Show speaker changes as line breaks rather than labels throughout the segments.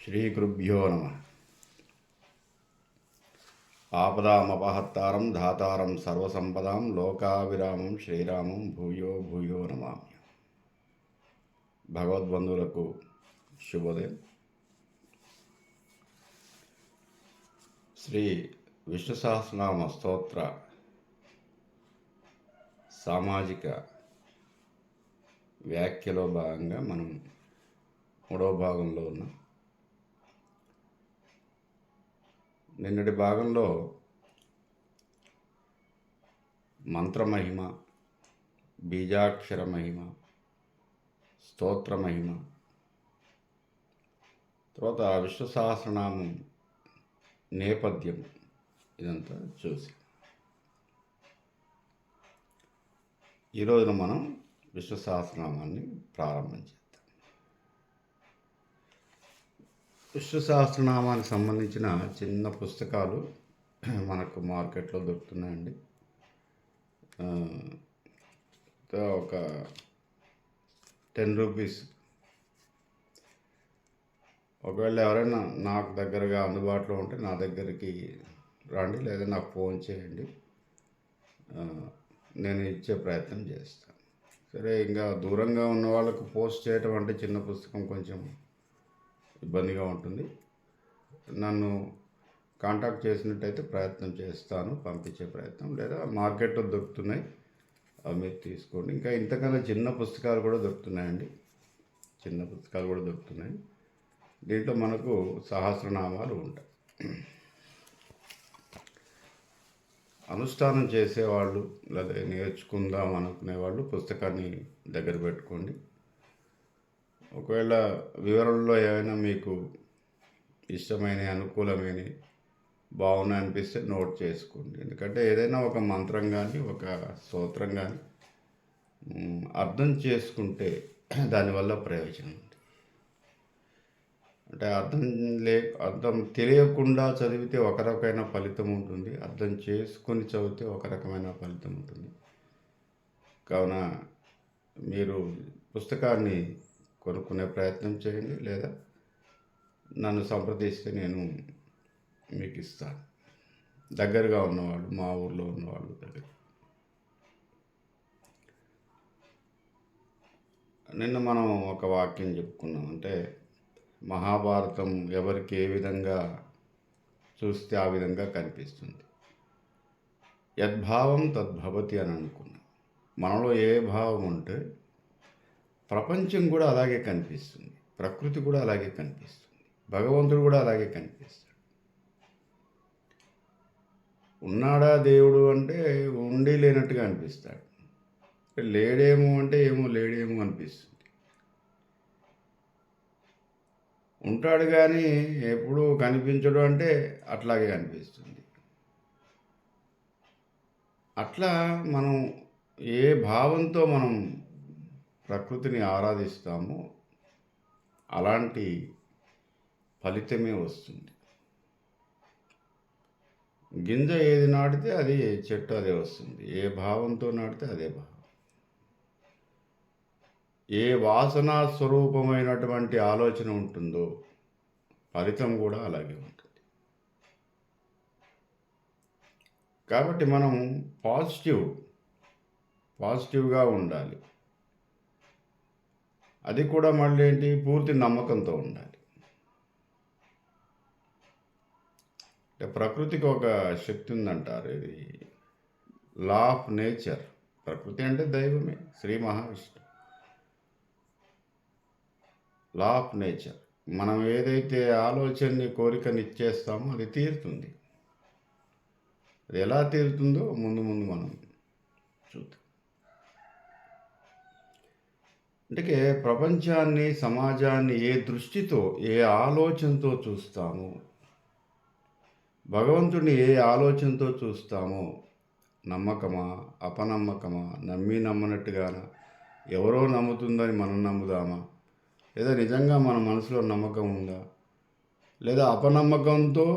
శ్రీగురుభ్యో నమ. ఆపదామపహత్తారం ధాతారం సర్వసంపదాం లోకావిరామం శ్రీరామం భూయో భూయో నమామి. భగవద్బంధువులకు శుభోదయం. శ్రీ విష్ణు సహస్రనామ స్తోత్ర సామాజిక వ్యాఖ్యలో భాగంగా మనం 3వ భాగంలో ఉన్నాం. నిన్నటి భాగంలో మంత్రమహిమ, బీజాక్షర మహిమ, స్తోత్ర మహిమ, తర్వాత విష్ణు సహస్రనామం నేపథ్యం ఇదంతా చూసి ఈరోజున మనం విష్ణు సహస్రనామాన్ని ప్రారంభించాం. విష్ణు సహస్రనామానికి సంబంధించిన చిన్న పుస్తకాలు మనకు మార్కెట్లో దొరుకుతున్నాయండి. ఒక 10 రూపీస్. ఒకవేళ ఎవరైనా నాకు దగ్గరగా అందుబాటులో ఉంటే నా దగ్గరికి రండి, లేదా నాకు ఫోన్ చేయండి, నేను ఇచ్చే ప్రయత్నం చేస్తాను. సరే, ఇంకా దూరంగా ఉన్న వాళ్ళకు పోస్ట్ చేయటం అంటే చిన్న పుస్తకం కొంచెం ఇబ్బందిగా ఉంటుంది. నన్ను కాంటాక్ట్ చేసినట్టయితే ప్రయత్నం చేస్తాను, పంపించే ప్రయత్నం, లేదా మార్కెట్లో దొరుకుతున్నాయి, అవి మీరు తీసుకోండి. ఇంకా ఇంతకన్నా చిన్న పుస్తకాలు కూడా దొరుకుతున్నాయండి, దీంట్లో మనకు సహస్రనామాలు ఉంటాయి. అనుష్ఠానం చేసేవాళ్ళు లేదా నేర్చుకుందాం అనుకునే వాళ్ళు పుస్తకాన్ని దగ్గర పెట్టుకోండి. ఒకవేళ వివరణలో ఏమైనా మీకు ఇష్టమైన, అనుకూలమైన, బాగున్నాయి అనిపిస్తే నోట్ చేసుకోండి. ఎందుకంటే ఏదైనా ఒక మంత్రం కానీ ఒక స్తోత్రం కానీ అర్థం చేసుకుంటే దానివల్ల ప్రయోజనం ఉంటుంది. అంటే అర్థం తెలియకుండా చదివితే ఒక రకమైన ఫలితం ఉంటుంది, అర్థం చేసుకొని చదివితే ఒక రకమైన ఫలితం ఉంటుంది. కావున మీరు పుస్తకాన్ని కొనుక్కునే ప్రయత్నం చేయండి, లేదా నన్ను సంప్రదిస్తే నేను మీకు ఇస్తాను. దగ్గరగా ఉన్నవాళ్ళు, మా ఊర్లో ఉన్నవాళ్ళు దగ్గర. నిన్న మనం ఒక వాక్యం చెప్పుకున్నాం. అంటే మహాభారతం ఎవరికి ఏ విధంగా చూస్తే ఆ విధంగా కనిపిస్తుంది. యద్భావం తద్భవతి అని అనుకున్నాం. మనలో ఏ భావం ఉంటే ప్రపంచం కూడా అలాగే కనిపిస్తుంది, ప్రకృతి కూడా అలాగే కనిపిస్తుంది, భగవంతుడు కూడా అలాగే కనిపిస్తాడు. ఉన్నాడా దేవుడు అంటే ఉండి లేనట్టుగా అనిపిస్తాడు, లేడేమో అంటే ఏమో లేడేమో అనిపిస్తుంది. ఉంటాడు కానీ ఎప్పుడూ కనిపించడు అంటే అట్లాగే అనిపిస్తుంది. అట్లా మనం ఏ భావంతో మనం ప్రకృతిని ఆరాధిస్తామో అలాంటి ఫలితమే వస్తుంది. గింజ ఏది నాటితే అది చెట్టు అదే వస్తుంది. ఏ భావంతో నాటితే అదే భావం. ఏ వాసనా స్వరూపమైనటువంటి ఆలోచన ఉంటుందో ఫలితం కూడా అలాగే ఉంటుంది. కాబట్టి మనం పాజిటివ్గా ఉండాలి. అది కూడా మళ్ళీ ఏంటి, పూర్తి నమ్మకంతో ఉండాలి. అంటే ప్రకృతికి ఒక శక్తి ఉందంటారు, ఇది లా ఆఫ్ నేచర్. ప్రకృతి అంటే దైవమే, Shri Mahavishnu. Law of nature. మనం ఏదైతే ఆలోచనని, కోరికని ఇచ్చేస్తామో అది తీరుతుంది. అది ఎలా తీరుతుందో ముందు మనం చూద్దాం. అంటే ప్రపంచాన్ని, సమాజాన్ని ఏ దృష్టితో, ఏ ఆలోచనతో చూస్తామో, భగవంతుడిని ఏ ఆలోచనతో చూస్తామో, నమ్మకమా, అపనమ్మకమా, నమ్మనట్టుగానా, ఎవరో నమ్ముతుందని మనం నమ్ముదామా, లేదా నిజంగా మన మనసులో నమ్మకం ఉందా, లేదా అపనమ్మకంతో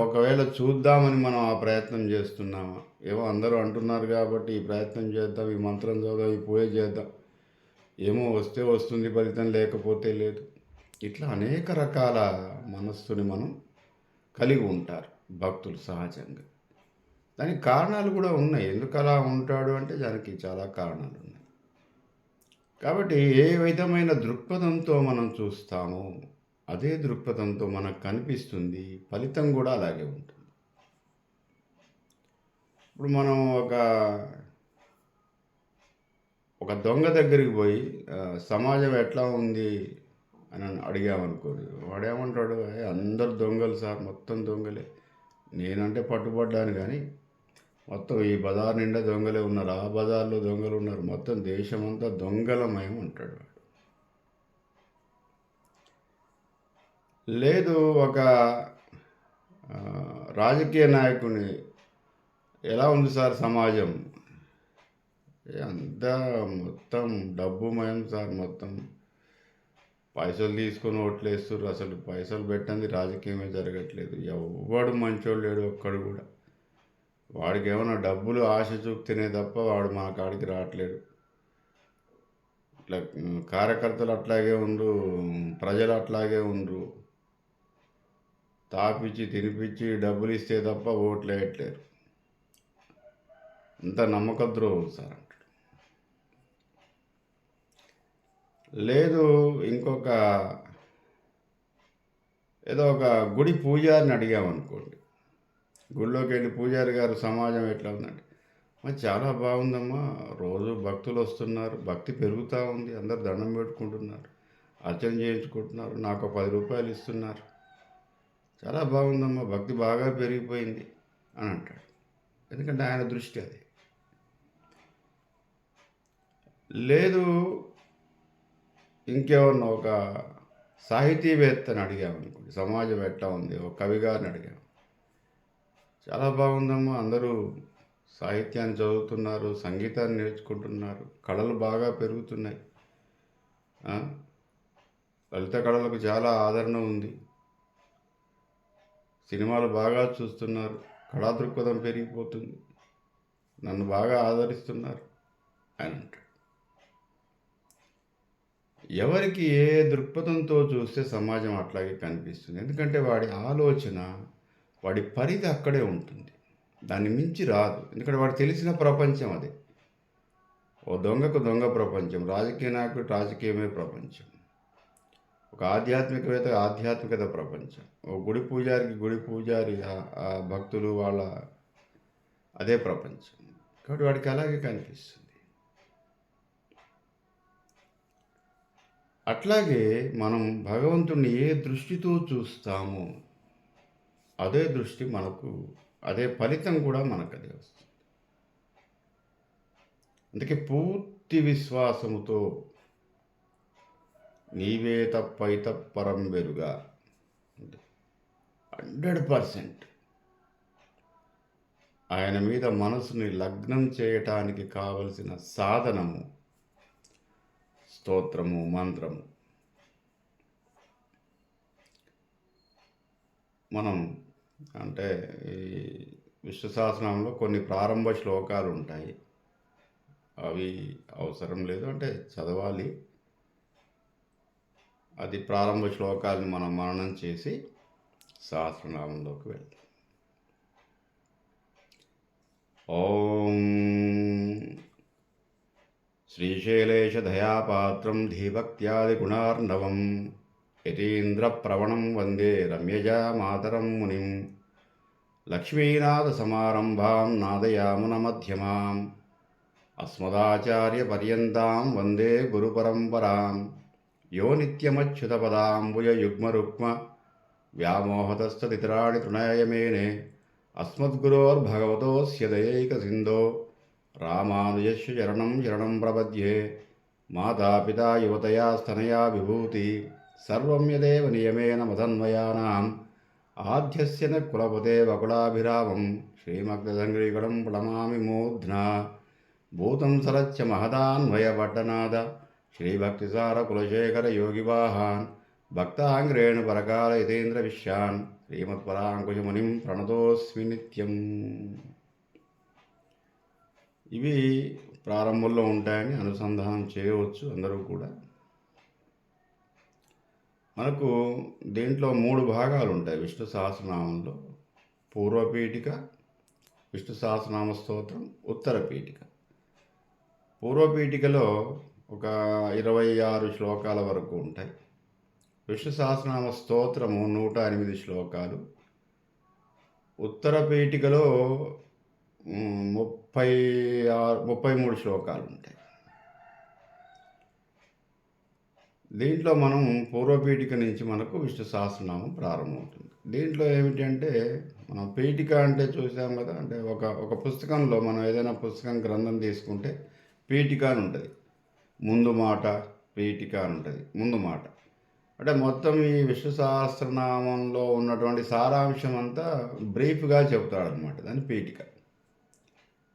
ఒకవేళ చూద్దామని మనం ఆ ప్రయత్నం చేస్తున్నామా. ఏమో అందరూ అంటున్నారు కాబట్టి ఈ ప్రయత్నం చేద్దాం, ఈ మంత్రం చదువుదాం, ఈ పూజ చేద్దాం, ఏమో వస్తే వస్తుంది ఫలితం, లేకపోతే లేదు. ఇట్లా అనేక రకాల మనస్సుని మనం కలిగి ఉంటారు భక్తులు సహజంగా. దానికి కారణాలు కూడా ఉన్నాయి. ఎందుకు అలా ఉంటాడు అంటే దానికి చాలా కారణాలు ఉన్నాయి. కాబట్టి ఏ విధమైన దృక్పథంతో మనం చూస్తామో అదే దృక్పథంతో మనకు కనిపిస్తుంది. ఫలితం కూడా అలాగే ఉంటుంది. ఇప్పుడు మనం ఒక దొంగ దగ్గరికి పోయి సమాజం ఎట్లా ఉంది అని అడిగామనుకోండి, వాడేమంటాడు, అందరు దొంగలు సార్, మొత్తం దొంగలే, నేనంటే పట్టుబడ్డాను కానీ మొత్తం ఈ బజార్ నిండా దొంగలే ఉన్నారు, ఆ బజార్లో దొంగలు ఉన్నారు, మొత్తం దేశమంతా దొంగలమయం అంటాడు వాడు. లేదు, ఒక రాజకీయ నాయకుని, ఎలా ఉంది సార్ సమాజం, అంతా మొత్తం డబ్బుమయం సార్, మొత్తం పైసలు తీసుకొని ఓట్లేస్తారు, అసలు పైసలు పెట్టండి రాజకీయమే జరగట్లేదు, ఎవడు మంచోడు లేడు ఒక్కడు కూడా, వాడికి ఏమైనా డబ్బులు ఆశ చూపుతేనే తప్ప వాడు మన కాడికి రావట్లేడు. ఇట్లా కార్యకర్తలు అట్లాగే ఉండ్రు, ప్రజలు అట్లాగే ఉండ్రు, తాపిచ్చి తినిపించి డబ్బులు ఇస్తే తప్ప ఓట్లు వేయట్లేరు, అంత నమ్మకద్రోహం సార్ అంటాడు. లేదు, ఇంకొక ఏదో ఒక గుడి పూజారిని అడిగామనుకోండి, గుళ్ళోకి వెళ్ళి పూజారి గారు సమాజం ఎట్లా ఉందంటే, మరి చాలా బాగుందమ్మా, రోజు భక్తులు వస్తున్నారు, భక్తి పెరుగుతూ ఉంది, అందరు దండం పెట్టుకుంటున్నారు, అర్చన చేయించుకుంటున్నారు, నాకు 10 రూపాయలు ఇస్తున్నారు, చాలా బాగుందమ్మా, భక్తి బాగా పెరిగిపోయింది అని అంటాడు. ఎందుకంటే ఆయన దృష్టి అది. లేదు, ఇంకేమన్నా ఒక సాహితీవేత్తని అడిగామనుకోండి, సమాజం ఎట్లా ఉంది, ఒక కవి గారిని అడిగాము, చాలా బాగుందమ్మా, అందరూ సాహిత్యాన్ని చదువుతున్నారు, సంగీతాన్ని నేర్చుకుంటున్నారు, కళలు బాగా పెరుగుతున్నాయి, లలిత కళలకు చాలా ఆదరణ ఉంది, సినిమాలు బాగా చూస్తున్నారు, కళా దృక్పథం పెరిగిపోతుంది, నన్ను బాగా ఆదరిస్తున్నారు అని అంటాడు. ఎవరికి ఏ దృక్పథంతో చూస్తే సమాజం అట్లాగే కనిపిస్తుంది. ఎందుకంటే వాడి ఆలోచన, వాడి పరిధి అక్కడే ఉంటుంది, దాన్ని మించి రాదు. ఎందుకంటే వాడు తెలిసిన ప్రపంచం అది. ఓ దొంగకు దొంగ ప్రపంచం, రాజకీయ నాయకుడు రాజకీయమే ప్రపంచం, ఒక ఆధ్యాత్మికవేత్త ఆధ్యాత్మికత ప్రపంచం, ఓ గుడి పూజారికి గుడి పూజారి ఆ భక్తులు వాళ్ళ అదే ప్రపంచం. కాబట్టి వాడికి అలాగే కనిపిస్తుంది. అట్లాగే మనం భగవంతుణ్ణి ఏ దృష్టితో చూస్తామో అదే దృష్టి మనకు, అదే ఫలితం కూడా మనకు అదే వస్తుంది. అందుకే పూర్తి విశ్వాసముతో నీవే తప్పైత పరం వెరుగా, 100% ఆయన మీద మనసుని లగ్నం చేయటానికి కావలసిన సాధనము స్తోత్రము, మంత్రము. మనం అంటే ఈ విష్ణు సహస్రనామంలో కొన్ని ప్రారంభ శ్లోకాలు ఉంటాయి, అవి అవసరం లేదు, అంటే చదవాలి. అది ప్రారంభ శ్లోకాలను మనం మననం చేసి సహస్రనామంలోకి వెళ్తాం. ఓం శ్రీశైలేశదయాపాత్రం ధీభక్త్యాదిగుణార్ణవం యతీంద్రప్రవణం వందే రమ్యజామాతరం మునిం లక్ష్మీనాథసమారంభాం నాదయామునమధ్యమాం అస్మదాచార్యపర్యంతాం వందే గురుపరంపరాం యో నిత్యమచ్యుతపదాంబుజయుగ్మరుక్మ వ్యామోహతస్తదితరాణి తృణాయమేనే అస్మద్గురోర్భగవతోస్య దయైకసిన్ధో రామానుజస్య చరణం శరణం ప్రపద్యే. మాతాపితా యువతయా స్తనయా విభూతి సర్వం యదేవ నియమేన మదన్వయానాం ఆద్యస్య న కులపతే వకులాభిరామం శ్రీమగ్ధసంగ్రీకడం ప్రణమామి మూర్ధ్నా భూతం సరస్య మహదాన్వయపట్టనాద శ్రీభక్తిసార కులశేఖర యోగివాహాన్ భక్తాంగ్రేణు పరకాల యతేంద్ర విశ్యాన్ శ్రీమత్పరాంకుశమునిం ప్రణతోస్మి నిత్యం. ఇవి ప్రారంభంలో ఉంటాయని అనుసంధానం చేయవచ్చు అందరూ కూడా. మనకు దీంట్లో 3 భాగాలు ఉంటాయి విష్ణు సహస్రనామంలో. పూర్వపీఠిక, విష్ణు సహస్రనామ స్తోత్రం, ఉత్తర పీఠిక. పూర్వపీఠికలో ఒక 26 శ్లోకాల వరకు ఉంటాయి. విష్ణు సహస్రనామ స్తోత్రము 108 శ్లోకాలు. ఉత్తర పీఠికలో 33 శ్లోకాలు ఉంటాయి. దీంట్లో మనం పూర్వపీఠిక నుంచి మనకు విష్ణు సహస్రనామం ప్రారంభమవుతుంది. దీంట్లో ఏమిటంటే మనం పీఠిక అంటే చూసాం కదా, అంటే ఒక పుస్తకంలో మనం ఏదైనా పుస్తకం గ్రంథం తీసుకుంటే పీఠిక అని ఉంటుంది. ముందు మాట పీఠిక అని ఉంటుంది. ముందు మాట అంటే మొత్తం ఈ విష్ణు సహస్రనామంలో ఉన్నటువంటి సారాంశం అంతా బ్రీఫ్గా చెప్తాడనమాట, దాని పీఠిక.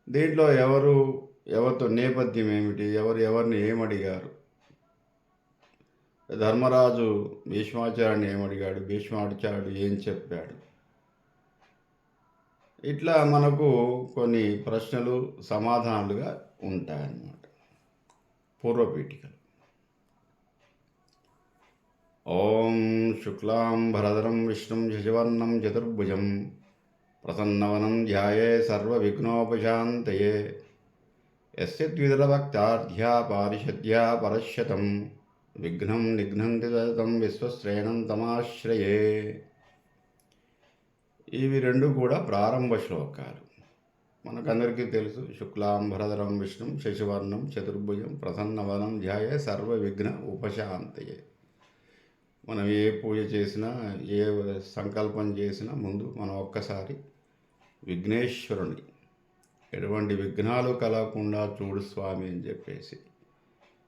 దీంట్లో ఎవరితో నేపథ్యం ఏమిటి, ఎవరిని ఏమడిగారు, ధర్మరాజు భీష్మాచార్యుని ఏమడిగాడు, భీష్మాచార్యుడు ఏం చెప్పాడు, ఇట్లా మనకు కొన్ని ప్రశ్నలు సమాధానాలుగా ఉంటాయన్నమాట పూర్వపీఠికలు. ఓం శుక్లాం భరధరం విష్ణుం శశివర్ణం చతుర్భుజం ప్రసన్నవనం ధ్యాయే సర్వవిఘ్నోపశాంతయే యస్య ద్విదరభక్తార్థ్యా పారిషద్యా పరశ్యతం విఘ్నం నిఘ్నంతి సతతం విశ్వశ్రేణం తమాశ్రయే. ఇవి రెండు కూడా ప్రారంభ శ్లోకాలు. మనకందరికీ తెలుసు, శుక్లాంబరధరం విష్ణుం శశివర్ణం చతుర్భుజం ప్రసన్నవనం ధ్యాయే సర్వ విఘ్న ఉపశాంతయే. మనం ఏ పూజ చేసినా, ఏ సంకల్పం చేసినా ముందు మనం ఒక్కసారి విఘ్నేశ్వరుని, ఎటువంటి విఘ్నాలు కలగకుండా చూడు స్వామి అని చెప్పేసి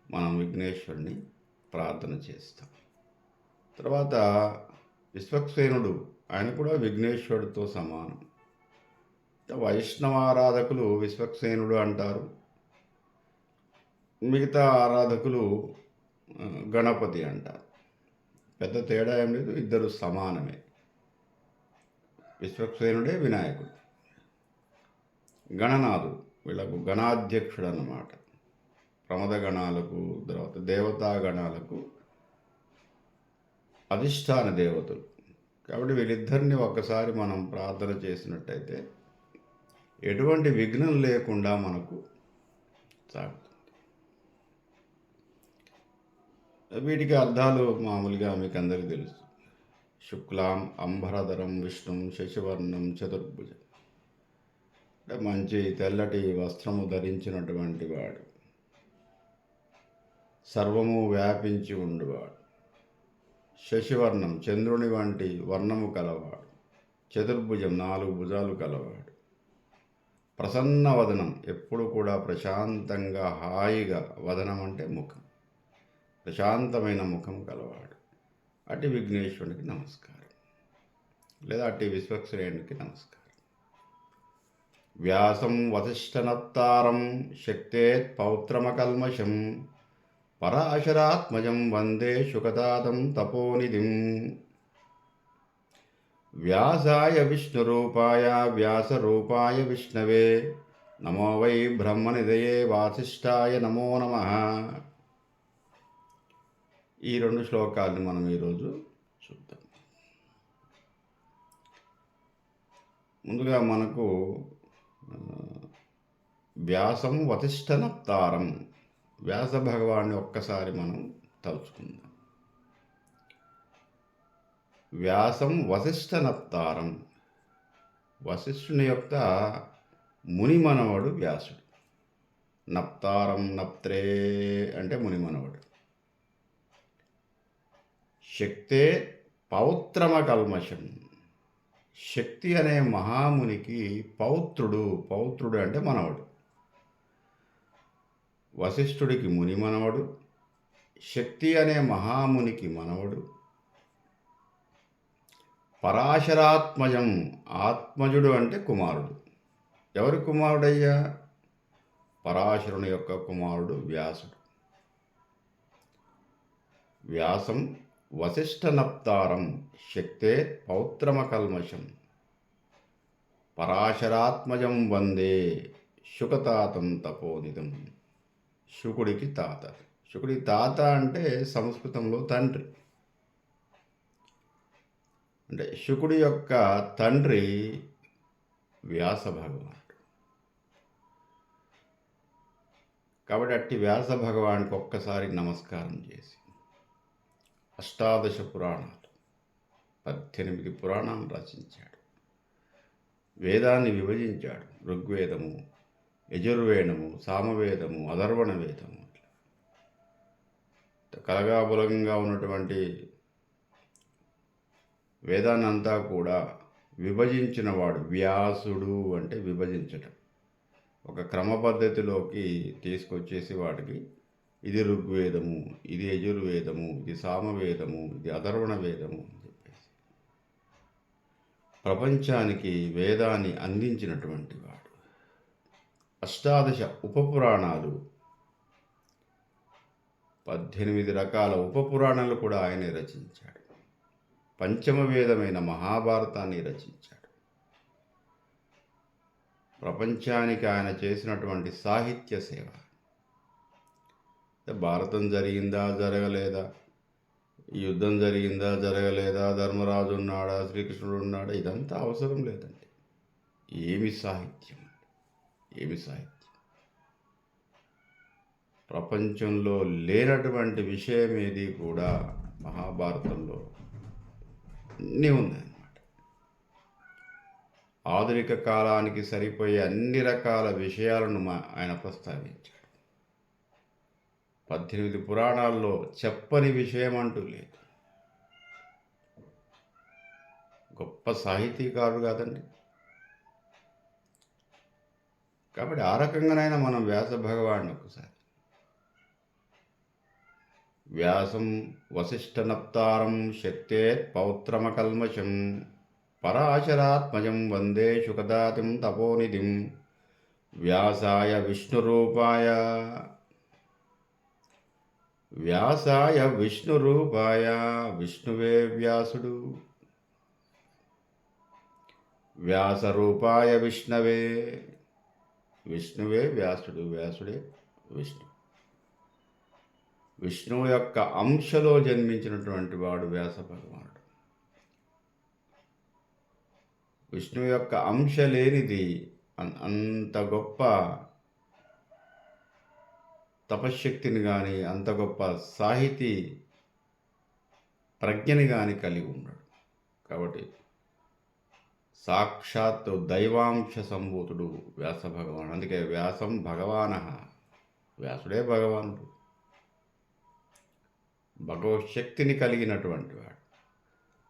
మనం విఘ్నేశ్వరుని ప్రార్థన చేస్తాం. తర్వాత విశ్వక్సేనుడు, ఆయన కూడా విఘ్నేశ్వరుడితో సమానం. వైష్ణవారాధకులు విశ్వక్సేనుడు అంటారు, మిగతా ఆరాధకులు గణపతి అంటారు. పెద్ద తేడా ఏం లేదు, ఇద్దరు సమానమే. విశ్వక్సేనుడే వినాయకుడు. గణనాథుడు వీళ్ళకు గణాధ్యక్షుడు అన్నమాట. ప్రమద గణాలకు, తర్వాత దేవతా గణాలకు అధిష్టాన దేవతలు. కాబట్టి వీళ్ళిద్దరిని ఒక్కసారి మనం ప్రార్థన చేసినట్టయితే ఎటువంటి విఘ్నం లేకుండా మనకు సాగుతుంది. వీటికి అర్థాలు మామూలుగా మీకు అందరికీ తెలుసు. శుక్లాం అంబరధరం విష్ణుం శశివర్ణం చతుర్భుజం అంటే మంచి తెల్లటి వస్త్రము ధరించినటువంటి వాడు, సర్వము వ్యాపించి ఉండువాడు. శశివర్ణం చంద్రుని వంటి వర్ణము కలవాడు. చతుర్భుజం 4 భుజాలు కలవాడు. ప్రసన్న వదనం ఎప్పుడు కూడా ప్రశాంతంగా హాయిగా, వదనం అంటే ముఖం, ప్రశాంతమైన ముఖం కలవాడు. అట్టి విఘ్నేశ్వరునికి నమస్కారం, లేదా అట్టి విశ్వక్సేనునికి నమస్కారం. వ్యాసం వసిష్ఠనప్తారం శక్తేత్ పౌత్రమకల్మషం పరాశరాత్మజం వందే శుకతాతం తపోనిధిం. వ్యాసాయ విష్ణురూపాయ వ్యాసరూపాయ విష్ణవే నమో వై బ్రహ్మనిధయే వాసిష్ఠాయ నమో నమః. ఈ 2 శ్లోకాలను మనం ఈరోజు చూద్దాం. ముందుగా మనకు వ్యాసం వసిష్ఠనప్తారం, వ్యాస భగవాన్ని ఒక్కసారి మనం తలుచుకుందాం. వ్యాసం వసిష్ఠనప్తారం, వశిష్ఠుని యొక్క ముని మనవడు వ్యాసుడు. నప్తారం నప్త్రే అంటే ముని మనవడు. శక్తే పౌత్రమ కల్మషం, శక్తి అనే మహామునికి పౌత్రుడు అంటే మనవడు. వశిష్ఠుడికి ముని మనవడు, శక్తి అనే మహామునికి మనవడు. పరాశరాత్మజం, ఆత్మజుడు అంటే కుమారుడు. ఎవరి కుమారుడయ్యా? పరాశరుని యొక్క కుమారుడు వ్యాసుడు. వ్యాసం వసిష్ఠనప్తారం శక్తే పౌత్రమకల్మషం పరాశరాత్మజం వందే శుకతాతం తపోనిధం. శుకుడికి తాత. శుకుడి తాత అంటే సంస్కృతంలో తండ్రి. అంటే శుకుడి యొక్క తండ్రి వ్యాస భగవానుడు. కాబట్టి అట్టి వ్యాస భగవానికి ఒక్కసారి నమస్కారం చేసి అష్టాదశ పురాణాలు 18 పురాణాలు రచించాడు. వేదాన్ని విభజించాడు. ఋగ్వేదము, యజుర్వేదము, సామవేదము, అథర్వణ వేదము, కలగాబులంగా ఉన్నటువంటి వేదాన్ని అంతా కూడా విభజించిన వాడు వ్యాసుడు. అంటే విభజించటం, ఒక క్రమ పద్ధతిలోకి తీసుకొచ్చేసి వాటికి ఇది ఋగ్వేదము, ఇది యజుర్వేదము, ఇది సామవేదము, ఇది అథర్వణ వేదము అని చెప్పేసి ప్రపంచానికి వేదాన్ని అందించినటువంటి వాడు. అష్టాదశ ఉపపురాణాలు, 18 రకాల ఉపపురాణాలు కూడా ఆయనే రచించాడు. పంచమ వేదమైన మహాభారతాన్ని రచించాడు. ప్రపంచానికి ఆయన చేసినటువంటి సాహిత్య సేవ, భారతం జరిగిందా జరగలేదా, యుద్ధం జరిగిందా జరగలేదా, ధర్మరాజు ఉన్నాడా, శ్రీకృష్ణుడు ఉన్నాడా, ఇదంతా అవసరం లేదండి. ఏమి సాహిత్యం, ఏమి సాహిత్యం! ప్రపంచంలో లేనటువంటి విషయం ఏది కూడా మహాభారతంలో అన్నీ ఉన్నాయన్నమాట. ఆధునిక కాలానికి సరిపోయే అన్ని రకాల విషయాలను ఆయన ప్రస్తావించాడు. 18 పురాణాల్లో చెప్పని విషయం అంటూ లేదు. గొప్ప సాహితీకారుడు కాదండి. కాబట్టి ఆ రకంగానైనా మనం వ్యాస భగవాన్ని ఒకసారి వ్యాసం వసిష్ఠనప్తారం శక్తేత్ పౌత్రమకల్మషం పరాశరాత్మజం వందే శుకదాతిం తపోనిధిం వ్యాసాయ విష్ణురూపాయ విష్ణువే వ్యాసుడు, వ్యాసరూపాయ విష్ణువే వ్యాసుడు, వ్యాసుడే విష్ణు. విష్ణువు యొక్క అంశలో జన్మించినటువంటి వాడు వ్యాస భగవానుడు. విష్ణువు యొక్క అంశ లేనిది అంత గొప్ప తపశ్శక్తిని కానీ, అంత గొప్ప సాహితీ ప్రజ్ఞని కానీ కలిగి ఉన్నాడు. కాబట్టి సాక్షాత్ దైవాంశ సంభూతుడు వ్యాస భగవానుడు. అందుకే వ్యాసం భగవానః, వ్యాసుడే భగవానుడు, భగవశక్తిని కలిగినటువంటి వాడు.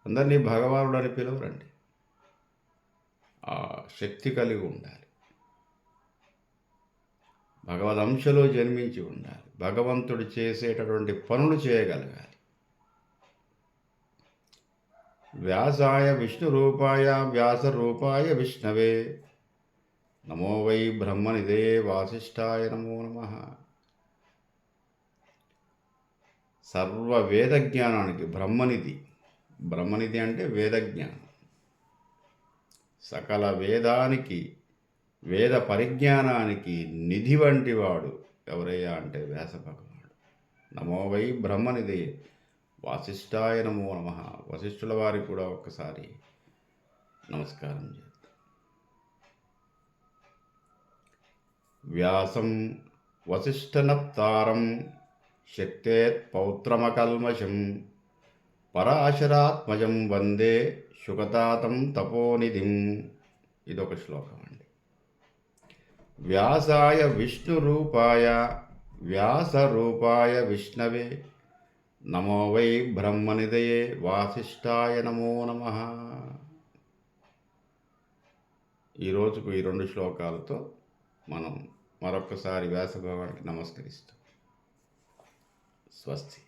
అందరినీ భగవానుడు అని పిలవరండి, ఆ శక్తి కలిగి ఉండాలి, భగవదంశలో జన్మించి ఉండాలి, భగవంతుడు చేసేటటువంటి పనులు చేయగలగాలి. వ్యాసాయ విష్ణురూపాయ వ్యాసరూపాయ విష్ణవే నమో వై బ్రహ్మనిదే వాసిష్ఠాయ నమో నమః. సర్వ వేద జ్ఞానానికి బ్రహ్మనిధి అంటే వేదజ్ఞానం. సకల వేదానికి, వేద పరిజ్ఞానానికి నిధి వంటి వాడు ఎవరయ్యా అంటే వ్యాస భగవానుడు. నమో వై బ్రహ్మనిధి వాసిష్ఠాయ నమో నమః. వశిష్ఠుల వారికి కూడా ఒక్కసారి నమస్కారం చేద్దాం. వ్యాసం వసిష్ఠనప్తారం శక్తేత్ పౌత్రమకల్మషం పరాశరాత్మజం వందే శుకతాతం తపోనిధిం. ఇదొక శ్లోకం అండి. వ్యాసాయ విష్ణురూపాయ వ్యాసరూపాయ విష్ణవే నమో వై బ్రహ్మనిధయే వాసిష్ఠాయ నమో నమః. ఈరోజుకు ఈ 2 శ్లోకాలతో మనం మరొకసారి వ్యాస భగవానికి నమస్కరిస్తాం. స్వస్తి.